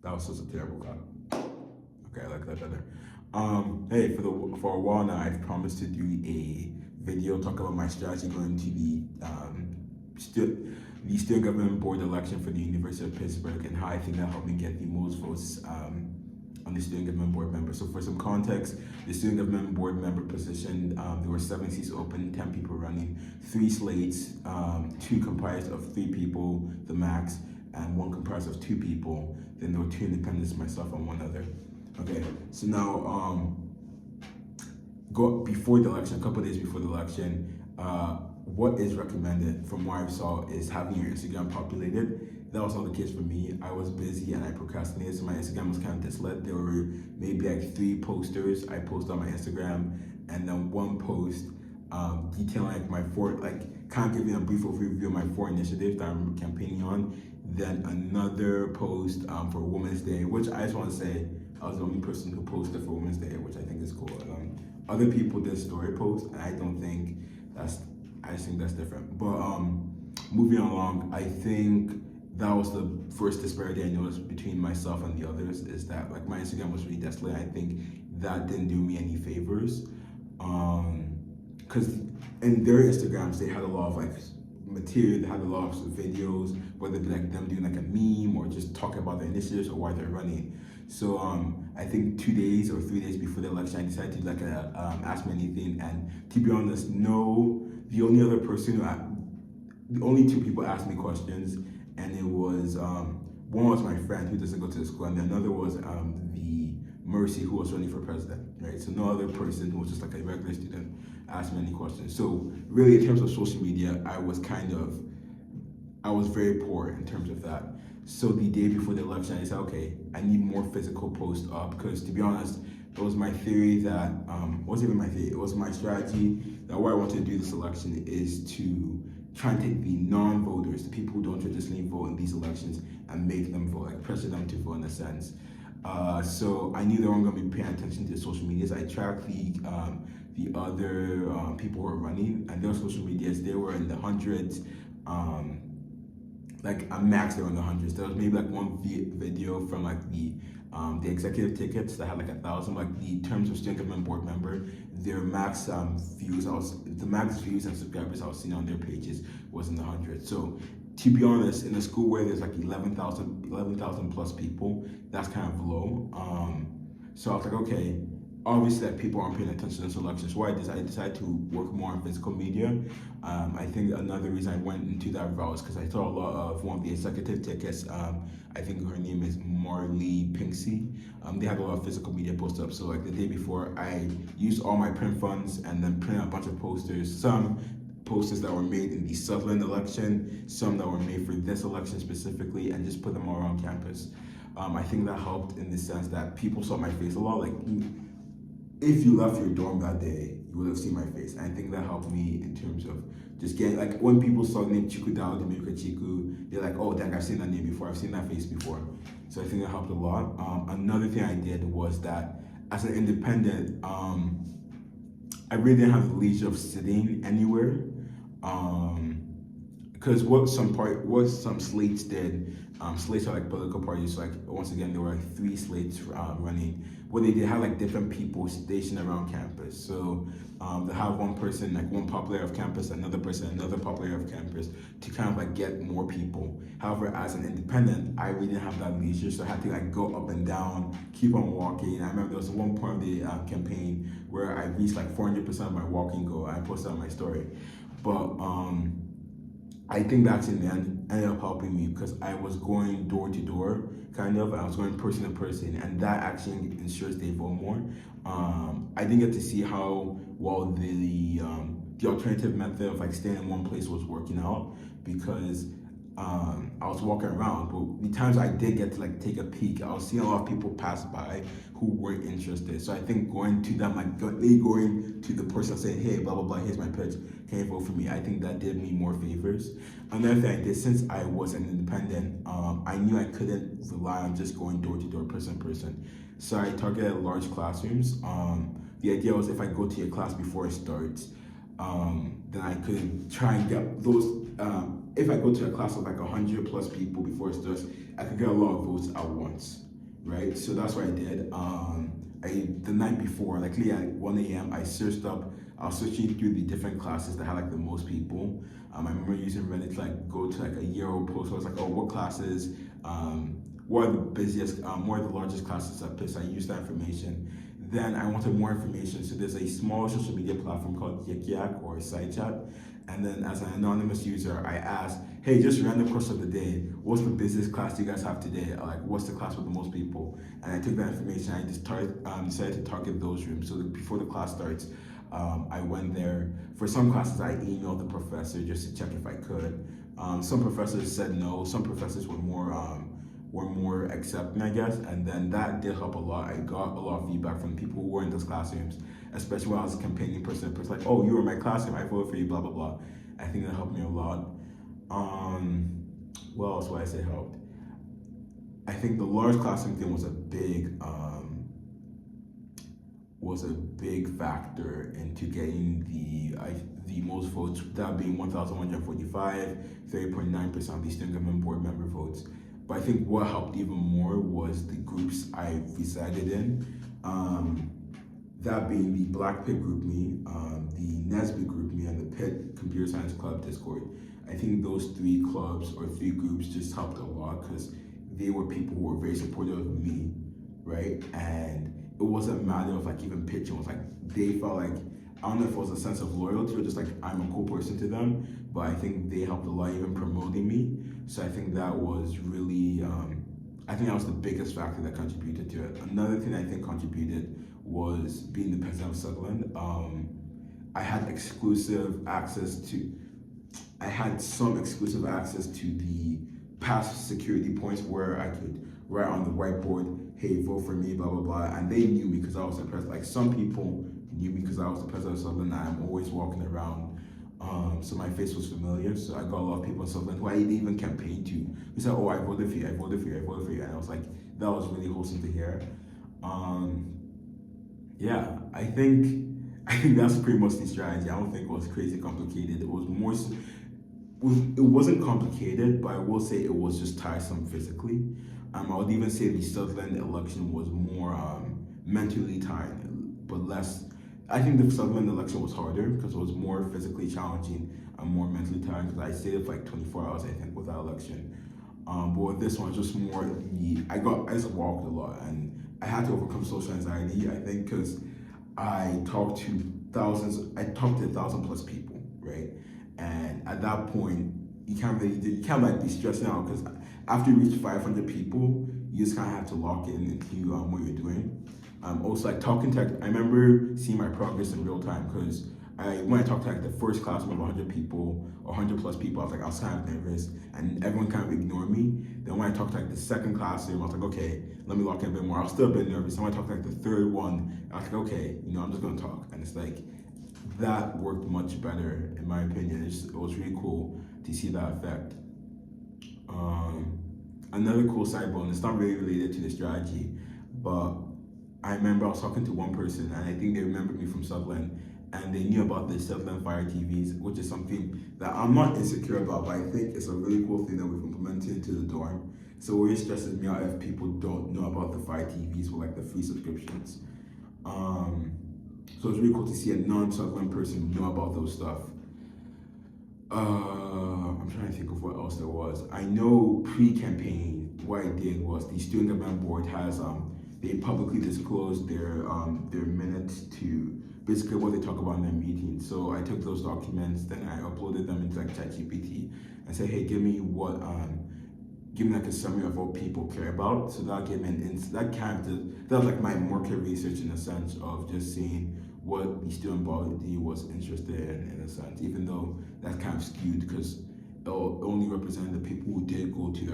That was such a terrible clap. Okay, I like that better. Hey, for a while now, I've promised to do a video talk about my strategy going to the student government board election for the University of Pittsburgh and how I think that helped me get the most votes on the student government board member. So for some context, the student government board member position, there were 7 seats open, 10 people running, 3 slates, 2 comprised of 3 people, the max, and 1 comprised of 2 people. Then there were 2 independents, myself and 1 other. Okay, so now before the election, a couple days before the election, what is recommended from what I saw is having your Instagram populated. That was not the case for me. I was busy and I procrastinated, so my Instagram was kind of misled. There were maybe like 3 posters I posted on my Instagram, and then 1 post detailing like my 4, like kind of giving a brief overview of my 4 initiatives that I'm campaigning on. Then another post for Women's Day, which I just want to say I was the only person who posted for Women's Day, which I think is cool. Other people did story posts, and I just think that's different. But moving along, I think that was the first disparity I noticed between myself and the others, is that like my Instagram was really desolate. I think that didn't do me any favors, because in their Instagrams they had a lot of like material, they had a lot of videos, whether it be like them doing like a meme or just talking about their initiatives or why they're running. So I think 2 days or 3 days before the election, I decided to like ask me anything. And to be honest, no, the only other person the only 2 people asked me questions, and it was one was my friend who doesn't go to the school, and the another was the Mercy who was running for president, right? So no other person who was just like a regular student asked me any questions. So really, in terms of social media, I was very poor in terms of that. So the day before the election, I said, okay, I need more physical posts up, because to be honest, it was my theory that, wasn't even my theory, it was my strategy that what I wanted to do this election is to try and take the non-voters, the people who don't traditionally vote in these elections, and make them vote, like pressure them to vote in a sense. So I knew they weren't going to be paying attention to the social medias. I tracked the other people who were running, and their social medias, they were in the hundreds. Like a max, they were in the hundreds. There was maybe like 1 video from like the executive tickets that had like 1,000. Like the terms of student government board member, their max views, the max views and subscribers I was seeing on their pages was in the hundreds. So to be honest, in a school where there's like 11,000 plus people, that's kind of low. So I was like, okay, obviously like people aren't paying attention to this election, so I decided to work more on physical media. I think another reason I went into that route is because I saw a lot of one of the executive tickets. I think her name is Marley Pinksy. They had a lot of physical media posts up. So like the day before, I used all my print funds and then printed a bunch of posters. Some posters that were made in the Sutherland election, some that were made for this election specifically, and just put them all around campus. I think that helped in the sense that people saw my face a lot. Like, if you left your dorm that day, you would have seen my face. And I think that helped me in terms of just getting, like, when people saw the name Chiku Dao, Demirka Chiku, they're like, oh, dang, I've seen that name before, I've seen that face before. So I think that helped a lot. Another thing I did was that as an independent, I really didn't have the leisure of sitting anywhere. Because what some slates did, slates are like political parties. So like once again, there were like 3 slates running. What they did, had like different people stationed around campus. So they have one person, like one popular of campus, another person, another popular of campus, to kind of like get more people. However, as an independent, I really didn't have that leisure, so I had to like go up and down, keep on walking. I remember there was one point of the campaign where I reached like 400% of my walking goal. I posted on my story, but I think that's in the end ended up helping me because I was going door to door, kind of. I was going person to person, and that actually ensures they vote more. I didn't get to see how well the alternative method of like staying in one place was working out because I was walking around, but the times I did get to like take a peek, I was seeing a lot of people pass by who weren't interested. So I think going to them, like going to the person saying, hey, blah, blah, blah, here's my pitch, can you vote for me? I think that did me more favors. Another thing I did, since I was an independent, I knew I couldn't rely on just going door to door, person to person. So I targeted large classrooms. The idea was if I go to a class before it starts, then I could try and get those, if I go to a class of like 100 plus people before it starts, I could get a lot of votes at once. right? So that's what I did. The night before, like literally at 1 a.m., I searched up. I was searching through the different classes that had like the most people. I remember using Reddit to like go to like a year old post. So I was like, oh, what classes? What are the busiest? What are the largest classes at Pitt? So I used that information. Then I wanted more information. So there's a small social media platform called Yik Yak or SideChat. And then as an anonymous user, I asked, hey, just random question of the day. What's the business class you guys have today? Or like, what's the class with the most people? And I took that information. I just decided to target those rooms. So that before the class starts, I went there. For some classes, I emailed the professor just to check if I could. Some professors said no. Some professors were more accepting, I guess, and then that did help a lot. I got a lot of feedback from people who were in those classrooms, especially when I was a campaigning person. It's like, oh, you were in my classroom, I voted for you, blah blah blah. I think that helped me a lot. What else would I say helped? I think the large classroom thing was a big factor into getting the most votes. That being 1,145, 30.9% of the student government board member votes. But I think what helped even more was the groups I resided in. That being the Black Pit Group Me, the Nesby Group Me, and the Pitt Computer Science Club Discord. I think those three clubs or three groups just helped a lot because they were people who were very supportive of me, right? And it wasn't a matter of like even pitching. It was like they felt like, I don't know if it was a sense of loyalty or just like I'm a cool person to them, but I think they helped a lot even promoting me. So I think that was really, I think that was the biggest factor that contributed to it. Another thing I think contributed was being the president of Sutherland. I had some exclusive access to the past security points where I could write on the whiteboard, hey, vote for me, blah, blah, blah. And they knew me because I was the president. Like some people knew me because I was the president of Sutherland and I'm always walking around. So my face was familiar. So I got a lot of people in Sutherland who I didn't even campaign to. Who said, oh, I voted for you, I voted for you, I voted for you. And I was like, that was really wholesome to hear. Yeah, I think that's pretty much the strategy. I don't think it was crazy complicated. It was more, it wasn't complicated, but I will say it was just tiresome physically. I would even say the Sutherland election was more mentally tiring, but less. I think the Sutherland election was harder because it was more physically challenging and more mentally tiring because I stayed up for like 24 hours, I think, with that election. But with this one, just more I just walked a lot and I had to overcome social anxiety, I think, because I talked to 1,000 plus people, right? And at that point, you can't like be stressing out because after you reach 500 people, you just kind of have to lock in into what you're doing. Also, like talking to, I remember seeing my progress in real time because when I talked to like the first class of 100 people or 100 plus people, I was kind of nervous and everyone kind of ignored me. Then when I talked to like the second classroom, I was like, okay, let me lock in a bit more. I was still a bit nervous. And when I talked to like the third one, I was like, okay, I'm just gonna talk. And it's like, that worked much better in my opinion. It was really cool to see that effect. Another cool side bonus, it's not really related to the strategy, but I remember I was talking to one person and I think they remembered me from Sutherland and they knew about the Sutherland Fire TVs, which is something that I'm not insecure about, but I think it's a really cool thing that we've implemented into the dorm. So it really stresses me out if people don't know about the Fire TVs with like the free subscriptions. So it's really cool to see a non-Sutherland person know about those stuff. I'm trying to think of what else there was. I know pre-campaign, what I did was the student government board has they publicly disclosed their minutes to basically what they talk about in their meetings. So I took those documents, then I uploaded them into like ChatGPT and said, hey, give me like a summary of what people care about. So that gave me that was like my market research in a sense of just seeing what the student body was interested in a sense, even though that's kind of skewed because it only represented the people who did go to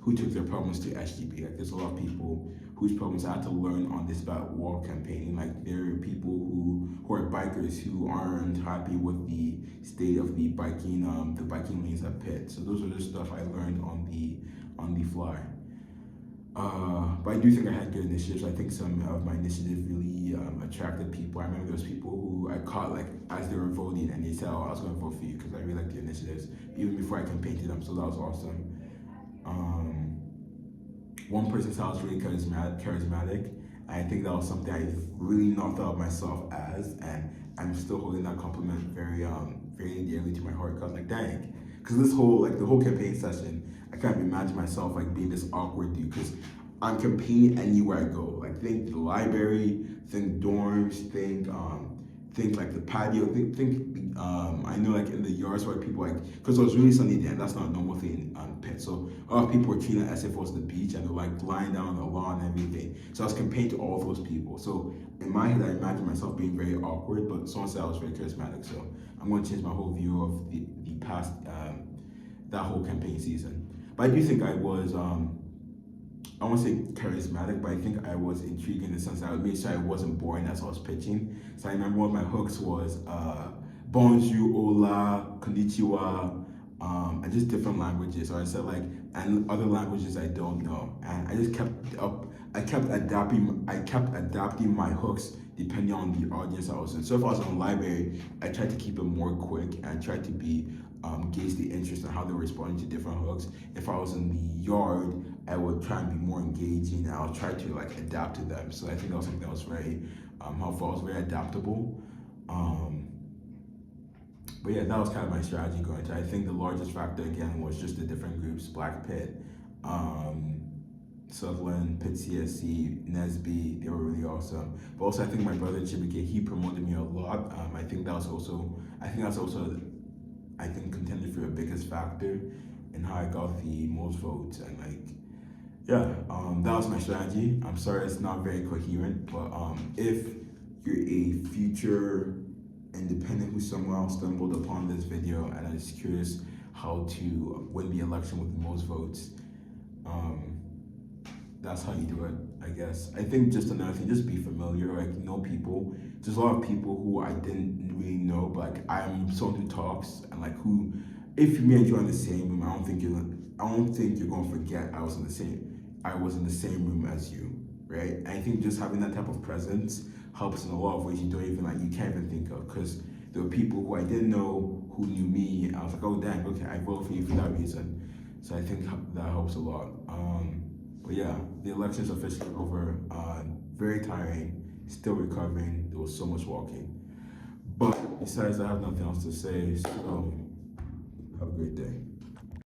who took their problems to SGB. Like there's a lot of people whose problems I had to learn on this about wall campaigning. Like there are people who are bikers who aren't happy with the state of the biking lanes at Pitt. So those are the stuff I learned on the fly. But I do think I had good initiatives. I think some of my initiatives really attracted people. I remember those people who I caught like as they were voting and they said, oh, I was going to vote for you because I really liked your initiatives, even before I campaigned to them. So that was awesome. one person said I was really charismatic. And I think that was something I really not thought of myself as, and I'm still holding that compliment very dearly to my heart. Cause like, dang, because this whole like the whole campaign session, I can't imagine myself like being this awkward dude. Cause I'm campaigning anywhere I go. Like think the library, think dorms, think like the patio, think I know like in the yards where people like because it was really sunny there and that's not a normal thing on Pitt. So a lot of people were treating it as if it was the beach and they're like lying down on the lawn and everything. So I was campaigning to all those people. So in my head I imagined myself being very awkward, but someone said I was very charismatic. So I'm gonna change my whole view of the past that whole campaign season. But I do think I was I won't say charismatic, but I think I was intriguing in the sense that I would make sure I wasn't boring as I was pitching. So I remember one of my hooks was bonjour, hola, konnichiwa, and just different languages. So I said like, and other languages I don't know. And I just I kept adapting my hooks depending on the audience I was in. So if I was in a library, I tried to keep it more quick and I tried to be gauge the interest in how they were responding to different hooks. If I was in the yard, I would try and be more engaging and I'll try to like adapt to them. So I think that was something that was very helpful. I was very adaptable. But yeah, that was kind of my strategy going to. I think the largest factor again was just the different groups, Black Pitt, Sutherland, Pitt CSC, Nesby, they were really awesome. But also I think my brother Chibike, he promoted me a lot. I think that's also contended for the biggest factor in how I got the most votes and like yeah, that was my strategy. I'm sorry it's not very coherent, but if you're a future independent who somehow stumbled upon this video and is curious how to win the election with the most votes, that's how you do it, I guess. I think just another thing, just be familiar, like know people. There's a lot of people who I didn't really know, but like I'm someone who talks and like who, if me and you are in the same room, I don't think you're gonna forget I was in the same room as you, right? And I think just having that type of presence helps in a lot of ways you can't even think of, because there were people who I didn't know who knew me, and I was like, oh dang, okay, I voted for you for that reason. So I think that helps a lot. But yeah, the election's officially over. Very tiring, still recovering. There was so much walking. But besides, I have nothing else to say, so have a great day.